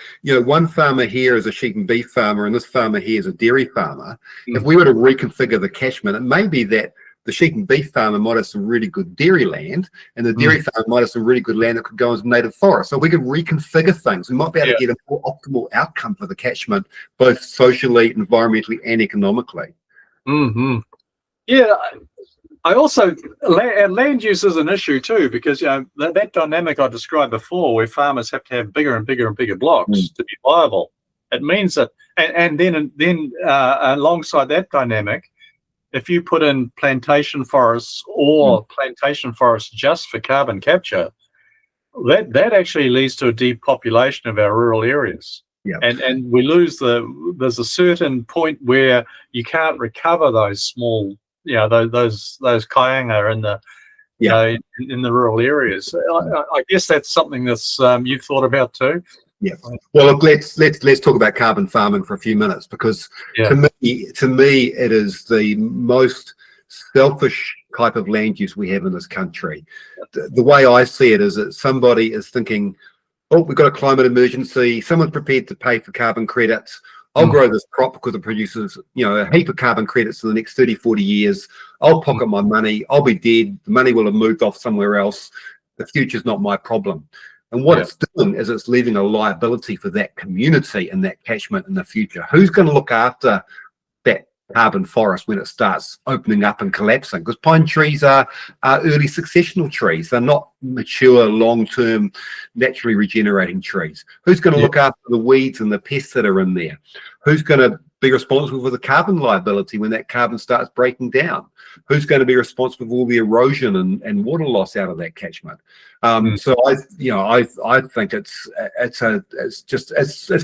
[SPEAKER 3] one farmer here is a sheep and beef farmer, and this farmer here is a dairy farmer. If we were to reconfigure the catchment, it may be that the sheep and beef farmer might have some really good dairy land, and the dairy farmer might have some really good land that could go as native forest. So if we could reconfigure things, we might be able to get a more optimal outcome for the catchment, both socially, environmentally, and economically.
[SPEAKER 2] Yeah. I also, land use is an issue too, because that dynamic I described before, where farmers have to have bigger and bigger and bigger blocks to be viable. It means that, and then alongside that dynamic, if you put in plantation forests or plantation forests just for carbon capture, that actually leads to a depopulation of our rural areas.
[SPEAKER 3] Yeah.
[SPEAKER 2] And we lose there's a certain point where you can't recover those small, those kaianga in the in the rural areas. I guess that's something that's you've thought about too.
[SPEAKER 3] Yeah. Well, look, let's talk about carbon farming for a few minutes, because to me it is the most selfish type of land use we have in this country. The way I see it is that somebody is thinking, oh, we've got a climate emergency. Someone's prepared to pay for carbon credits. I'll grow this crop because it produces, a heap of carbon credits in the next 30, 40 years. I'll pocket my money. I'll be dead. The money will have moved off somewhere else. The future's not my problem. And what it's doing is it's leaving a liability for that community and that catchment in the future. Who's going to look after that carbon forest when it starts opening up and collapsing? Because pine trees are early successional trees. They're not mature, long-term, naturally regenerating trees. Who's going to look after the weeds and the pests that are in there? Who's going to be responsible for the carbon liability when that carbon starts breaking down? Who's going to be responsible for all the erosion and water loss out of that catchment? So I think it's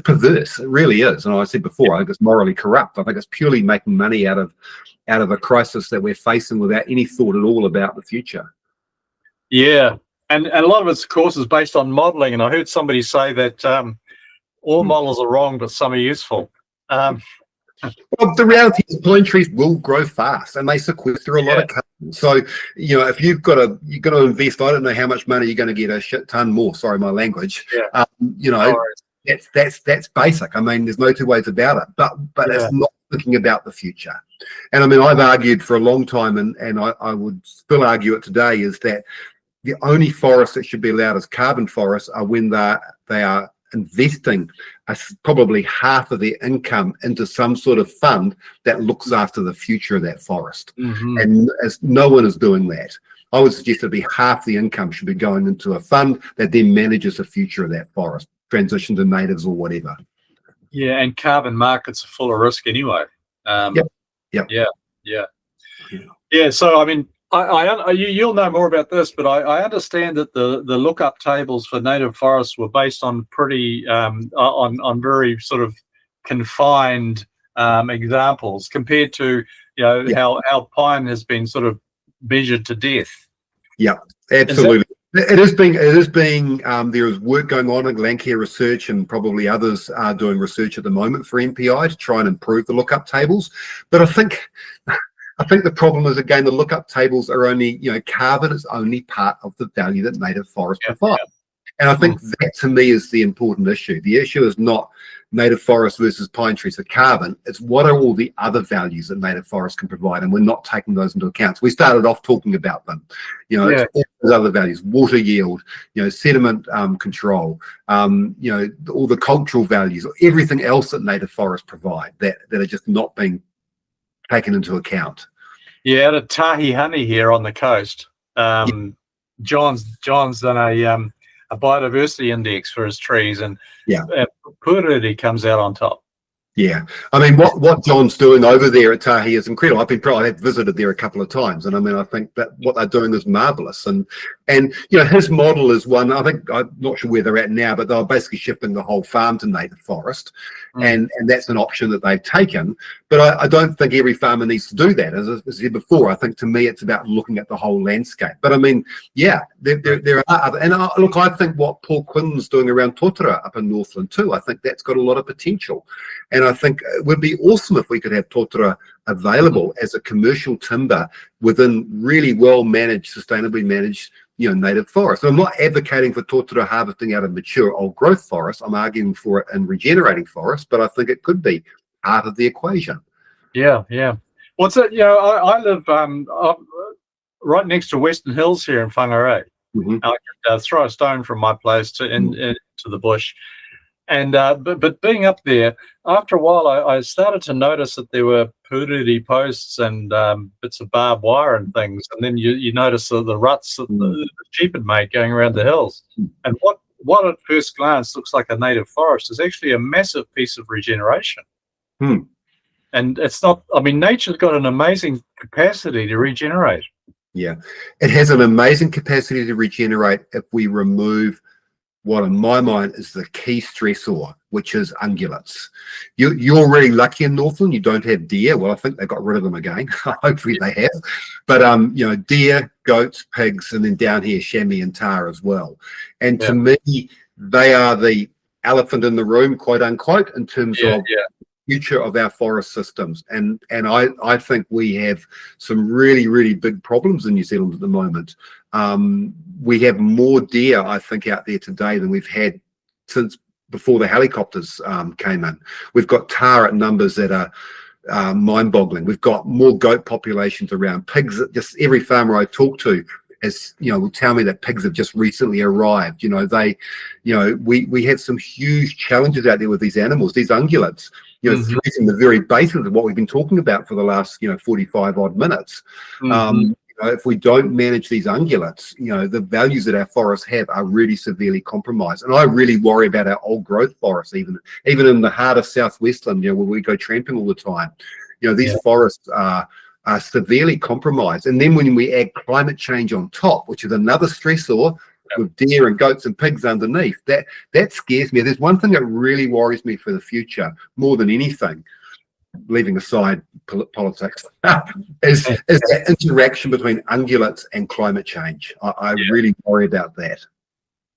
[SPEAKER 3] perverse. It really is. And I said before, I think it's morally corrupt. I think it's purely making money out of a crisis that we're facing without any thought at all about the future.
[SPEAKER 2] Yeah, and a lot of it's, of course, is based on modelling. And I heard somebody say that all models are wrong, but some are useful.
[SPEAKER 3] Well, the reality is pine trees will grow fast and they sequester a lot of carbon. So, if you've got to invest, I don't know how much money you're going to get, a shit ton more, sorry, my language. That's basic. I mean, there's no two ways about it, but it's not thinking about the future. And I mean, I've argued for a long time, and I would still argue it today, is that the only forests that should be allowed as carbon forests are when they are investing probably half of their income into some sort of fund that looks after the future of that forest. And as no one is doing that, I would suggest that be half the income should be going into a fund that then manages the future of that forest, transition to natives or whatever.
[SPEAKER 2] Yeah, and carbon markets are full of risk anyway. Yeah. So I mean, you'll know more about this, but I understand that the lookup tables for native forests were based on pretty on very sort of confined examples compared to how pine has been sort of measured to death.
[SPEAKER 3] Yeah, absolutely. It is being there is work going on in Landcare Research, and probably others are doing research at the moment for MPI to try and improve the lookup tables. But I think the problem is, again, the lookup tables are only, carbon is only part of the value that native forests provide. And I think that, to me, is the important issue. The issue is not native forest versus pine trees for carbon. It's what are all the other values that native forests can provide, and we're not taking those into account. So we started off talking about them. It's all those other values: water yield, sediment control, all the cultural values, everything else that native forests provide that are just not being taken into account.
[SPEAKER 2] Yeah, out of Tahihani here on the coast, John's done a biodiversity index for his trees, and Puriri comes out on top.
[SPEAKER 3] Yeah, I mean, what John's doing over there at Tahi is incredible. I've visited there a couple of times, and I mean, I think that what they're doing is marvelous. And his model is one. I think, I'm not sure where they're at now, but they're basically shifting the whole farm to native forest, and that's an option that they've taken. But I don't think every farmer needs to do that. As I said before, I think to me it's about looking at the whole landscape. But I mean, there are other. And look, I think what Paul Quinn's doing around Totara up in Northland too, I think that's got a lot of potential. And I think it would be awesome if we could have totara available as a commercial timber within really well managed, sustainably managed, native forests. I'm not advocating for totara harvesting out of mature old growth forests. I'm arguing for it in regenerating forests, but I think it could be part of the equation.
[SPEAKER 2] Yeah. What's it? I live right next to Western Hills here in Whangarei. I can throw a stone from my place into the bush. And but being up there, after a while, I started to notice that there were puriri posts and bits of barbed wire and things. And then you notice the ruts that the sheep had made going around the hills. And what at first glance looks like a native forest is actually a massive piece of regeneration. And it's not, I mean, nature's got an amazing capacity to regenerate.
[SPEAKER 3] Yeah, it has an amazing capacity to regenerate if we remove what in my mind is the key stressor, which is ungulates. You're really lucky in Northland, you don't have deer. Well, I think they got rid of them again. Hopefully they have. But deer, goats, pigs, and then down here, chamois and tar as well. And to me, they are the elephant in the room, quote unquote, in terms of future of our forest systems. And I think we have some really, really big problems in New Zealand at the moment. We have more deer, I think, out there today than we've had since before the helicopters came in. We've got tar at numbers that are mind-boggling. We've got more goat populations around. Pigs, just every farmer I talk to will tell me that pigs have just recently arrived. We have some huge challenges out there with these animals, these ungulates, threatening the very basis of what we've been talking about for the last 45 odd minutes. If we don't manage these ungulates, the values that our forests have are really severely compromised. And I really worry about our old growth forests, even in the heart of southwestland, where we go tramping all the time. These forests are severely compromised. And then when we add climate change on top, which is another stressor with deer and goats and pigs underneath, that scares me. There's one thing that really worries me for the future more than anything, leaving aside politics, is that interaction between ungulates and climate change. I really worry about that.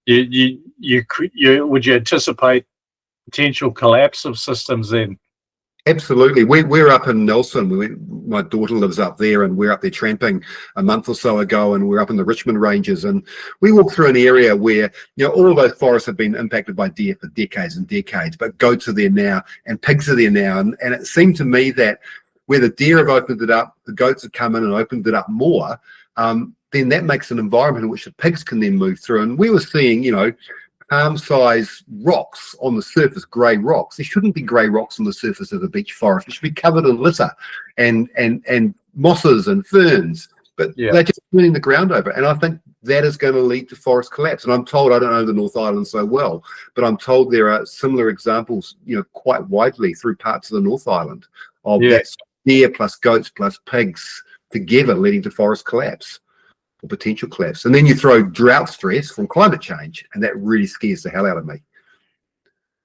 [SPEAKER 2] Would you anticipate potential collapse of systems then?
[SPEAKER 3] Absolutely. We're up in Nelson. My daughter lives up there, and we're up there tramping a month or so ago, and we're up in the Richmond Ranges, and we walk through an area where all of those forests have been impacted by deer for decades and decades, but goats are there now and pigs are there now, and it seemed to me that where the deer have opened it up, the goats have come in and opened it up more, then that makes an environment in which the pigs can then move through. And we were seeing palm-sized rocks on the surface, grey rocks. There shouldn't be grey rocks on the surface of the beech forest. It should be covered in litter and mosses and ferns, but they're just turning the ground over. And I think that is going to lead to forest collapse. And I'm told, I don't know the North Island so well, but I'm told there are similar examples, quite widely through parts of the North Island of that deer plus goats plus pigs together leading to forest collapse. Or potential collapse. And then you throw drought stress from climate change, and that really scares the hell out of me.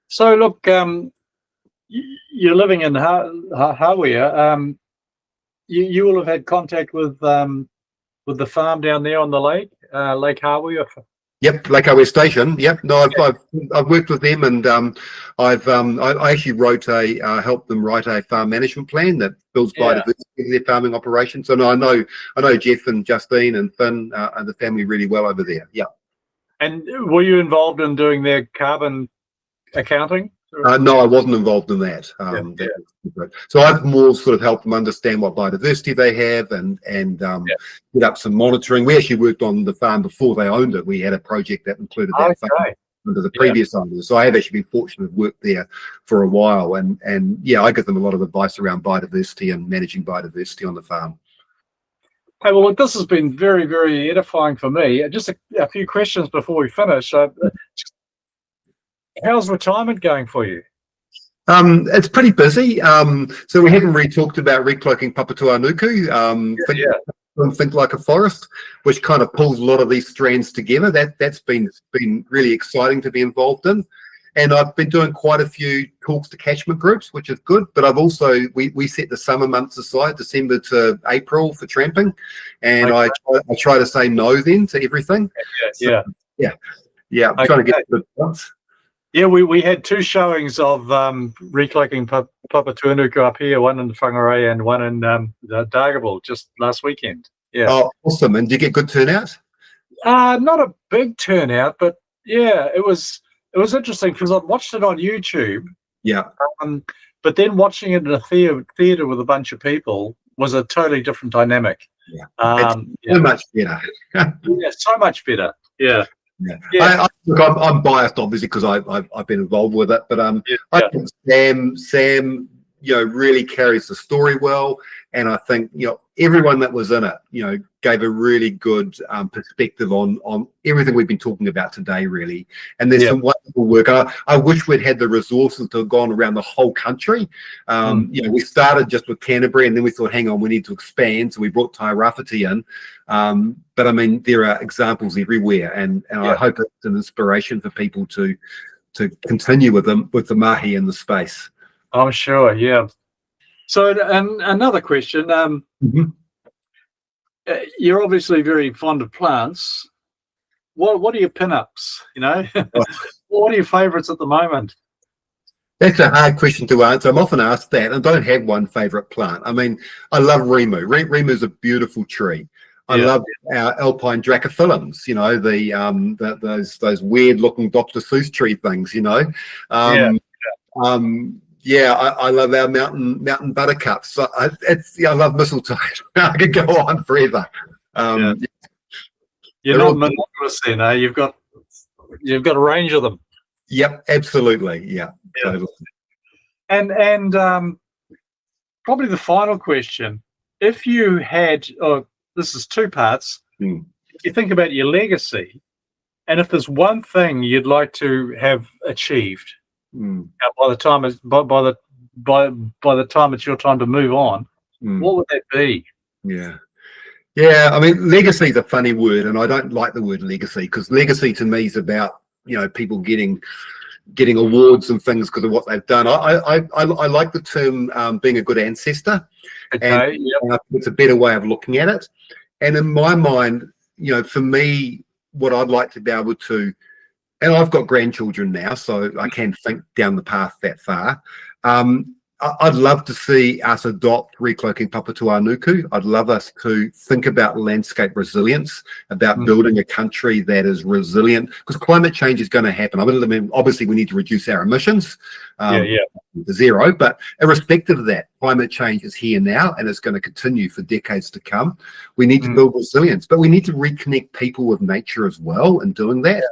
[SPEAKER 2] So look, you're living in Hawea. You will have had contact with the farm down there on the lake, Lake Hawea.
[SPEAKER 3] Yep, Lake Hawea Station. Yep, no, I've worked with them, and I actually helped them write a farm management plan that builds biodiversity in their farming operation. So no, I know Jeff and Justine and Finn and the family really well over there. Yeah.
[SPEAKER 2] And were you involved in doing their carbon accounting?
[SPEAKER 3] No, I wasn't involved in that. So I've more sort of helped them understand what biodiversity they have and put up some monitoring. We actually worked on the farm before they owned it. We had a project that included that farm under the previous owners. So I have actually been fortunate to work there for a while. And I give them a lot of advice around biodiversity and managing biodiversity on the farm.
[SPEAKER 2] Hey, well, look, this has been very, very edifying for me. Just a few questions before we finish. How's retirement going for you?
[SPEAKER 3] It's pretty busy. So we haven't really talked about recloaking Papatūānuku, think like a forest, which kind of pulls a lot of these strands together. That's been really exciting to be involved in. And I've been doing quite a few talks to catchment groups, which is good. But I've also, we set the summer months aside, December to April, for tramping. And I try to say no then to everything. I'm trying to get the balance.
[SPEAKER 2] Yeah, we had two showings of recloaking Papatūānuku up here, one in Whangarei and one in Dargaville just last weekend. Yeah.
[SPEAKER 3] Oh, awesome. And did you get good turnout?
[SPEAKER 2] Not a big turnout, but yeah, it was interesting because I watched it on YouTube.
[SPEAKER 3] Yeah.
[SPEAKER 2] But then watching it in a theatre with a bunch of people was a totally different dynamic.
[SPEAKER 3] Yeah. So much better.
[SPEAKER 2] So much better. Yeah.
[SPEAKER 3] Yeah. I'm biased, obviously, because I've been involved with it, but I think Sam, really carries the story well, and I think everyone that was in it, gave a really good perspective on everything we've been talking about today, really. And there's some wonderful work. I wish we'd had the resources to have gone around the whole country. We started just with Canterbury, and then we thought, hang on, we need to expand, so we brought Tairāwhiti in. But I mean, there are examples everywhere, and I hope it's an inspiration for people to continue with the mahi in the space.
[SPEAKER 2] I'm sure, yeah. So, and another question. You're obviously very fond of plants. What are your pin-ups? What are your favourites at the moment?
[SPEAKER 3] That's a hard question to answer. I'm often asked that. I don't have one favourite plant. I mean, I love Rimu. Rimu is a beautiful tree. I love our alpine dracophyllums, you know, those weird looking Dr. Seuss tree things, you know. I love our mountain buttercups. So I love mistletoe. I could go on forever.
[SPEAKER 2] You're not monogamous then, eh? You've got a range of them.
[SPEAKER 3] Yep, absolutely. Yeah. Totally.
[SPEAKER 2] And probably the final question: if you had, this is two parts. If you think about your legacy, and if there's one thing you'd like to have achieved by the time it's your time to move on, what would that be?
[SPEAKER 3] Yeah, I mean, legacy is a funny word, and I don't like the word legacy, because legacy to me is about, you know, people getting awards and things because of what they've done. I like the term being a good ancestor.
[SPEAKER 2] Okay,
[SPEAKER 3] and it's a better way of looking at it. And in my mind, you know, for me, what I'd like to be able to, and I've got grandchildren now, so I can think down the path that far. I'd love to see us adopt recloaking Papatūānuku. I'd love us to think about landscape resilience, about building a country that is resilient, because climate change is going to happen. I mean, obviously we need to reduce our emissions to zero, but irrespective of that, climate change is here now and it's going to continue for decades to come. We need to build resilience, but we need to reconnect people with nature as well in doing that.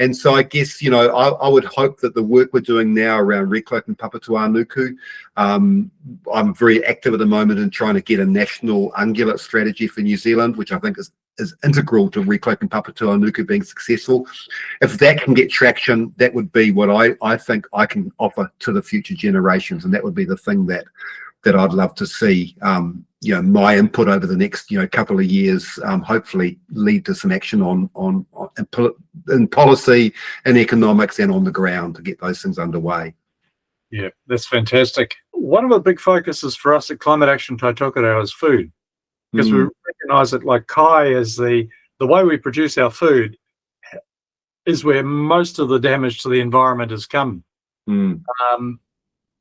[SPEAKER 3] And so I guess, you know, I would hope that the work we're doing now around recloaking Papatūānuku, I'm very active at the moment in trying to get a national ungulate strategy for New Zealand, which I think is integral to recloaking Papatūānuku being successful. If that can get traction, that would be what I think I can offer to the future generations. And that would be the thing that I'd love to see, you know, my input over the next, you know, couple of years, hopefully lead to some action in policy and economics and on the ground to get those things underway.
[SPEAKER 2] Yeah, that's fantastic. One of the big focuses for us at Climate Action Tai Tokerau is food, because we recognise that, like Kai, is the way we produce our food is where most of the damage to the environment has come.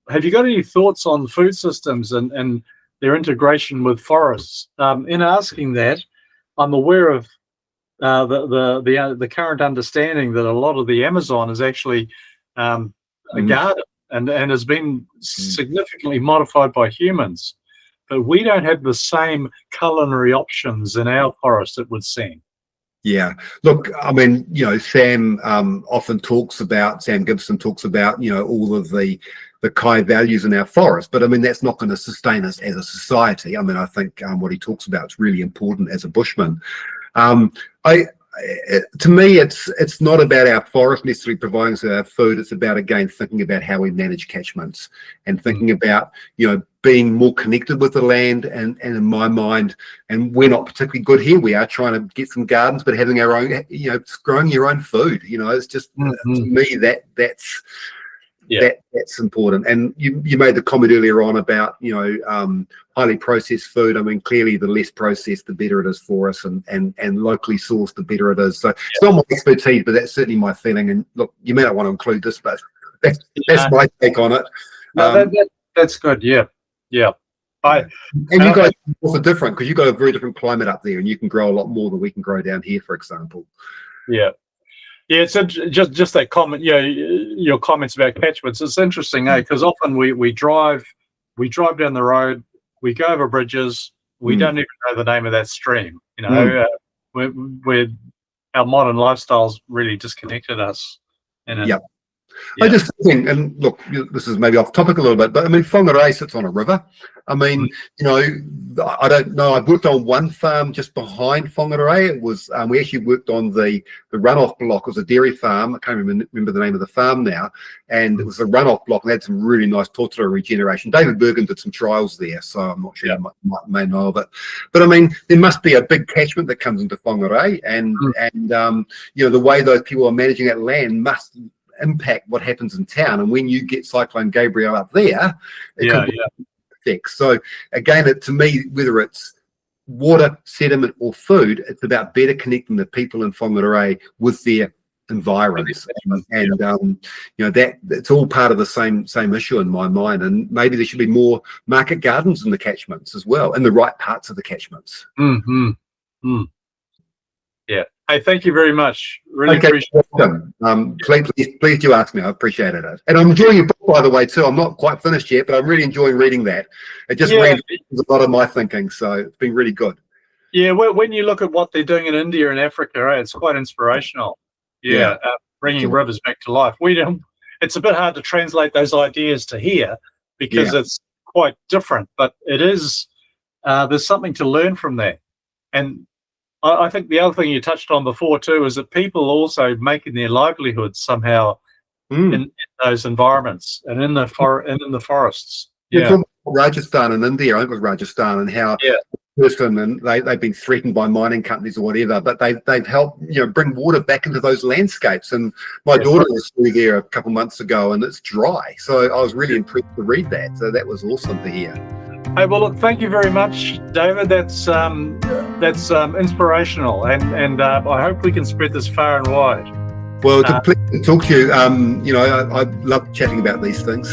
[SPEAKER 2] Have you got any thoughts on food systems and their integration with forests? In asking that, I'm aware of the current understanding that a lot of the Amazon is actually a garden and has been significantly modified by humans, but we don't have the same culinary options in our forest, it would seem.
[SPEAKER 3] Yeah, look, I mean, you know, Sam Gibson talks about, you know, all of the Kai values in our forest, but I mean, that's not going to sustain us as a society. I mean, I think what he talks about is really important as a bushman. To me, it's not about our forest necessarily providing us our food. It's about, again, thinking about how we manage catchments and thinking about, you know, being more connected with the land. And in my mind, and we're not particularly good here, we are trying to get some gardens, but having our own, you know, growing your own food, you know, it's just, to me, that's important. And you made the comment earlier on about, you know, highly processed food. I mean, clearly the less processed, the better it is for us, and locally sourced, the better it is. So it's not my expertise, but that's certainly my feeling. And look, you may not want to include this, but that's my take on it.
[SPEAKER 2] No, that's good. Yeah. And
[SPEAKER 3] you guys are also different, because you've got a very different climate up there, and you can grow a lot more than we can grow down here, for example.
[SPEAKER 2] Yeah, it's just that comment. Yeah, your comments about catchments. It's interesting, because often we drive down the road, we go over bridges, we don't even know the name of that stream. You know, we're our modern lifestyles really disconnected us. I just think, and look, this is maybe off topic a little bit, but I mean, Whangarei sits on a river. I mean, you know, I don't know. I've worked on one farm just behind Whangarei. It was, we actually worked on the runoff block. It was a dairy farm. I can't remember the name of the farm now. And it was a runoff block and had some really nice totara regeneration. David Bergen did some trials there, so I'm not sure you may know of it. But I mean, there must be a big catchment that comes into Whangarei, and you know, the way those people are managing that land must impact what happens in town. And when you get Cyclone Gabriel up there, it can affect. So again, to me, whether it's water, sediment, or food, it's about better connecting the people in Whangarei with their environs. And you know, that it's all part of the same issue in my mind. And maybe there should be more market gardens in the catchments as well, in the right parts of the catchments. Yeah. Hey, thank you very much. Really
[SPEAKER 3] Okay,
[SPEAKER 2] appreciate
[SPEAKER 3] welcome. Please do ask me. I appreciated it. And I'm enjoying your book, by the way, too. I'm not quite finished yet, but I'm really enjoying reading that. It just reinforces a lot of my thinking, so it's been really good.
[SPEAKER 2] Yeah, when you look at what they're doing in India and Africa, it's quite inspirational. Yeah, bringing rivers back to life. It's a bit hard to translate those ideas to here because it's quite different, but it is, there's something to learn from that. And I think the other thing you touched on before too is that people also making their livelihoods somehow in those environments and in the forests.
[SPEAKER 3] Yeah, from Rajasthan and India, I think it was Rajasthan, and how person and they've been threatened by mining companies or whatever, but they've helped bring water back into those landscapes. And my daughter was through there a couple months ago, and it's dry. So I was really impressed to read that. So that was awesome to hear.
[SPEAKER 2] Hey, well, look, thank you very much, David. That's inspirational, and I hope we can spread this far and wide.
[SPEAKER 3] Well, it's a pleasure to talk to you. I love chatting about these things.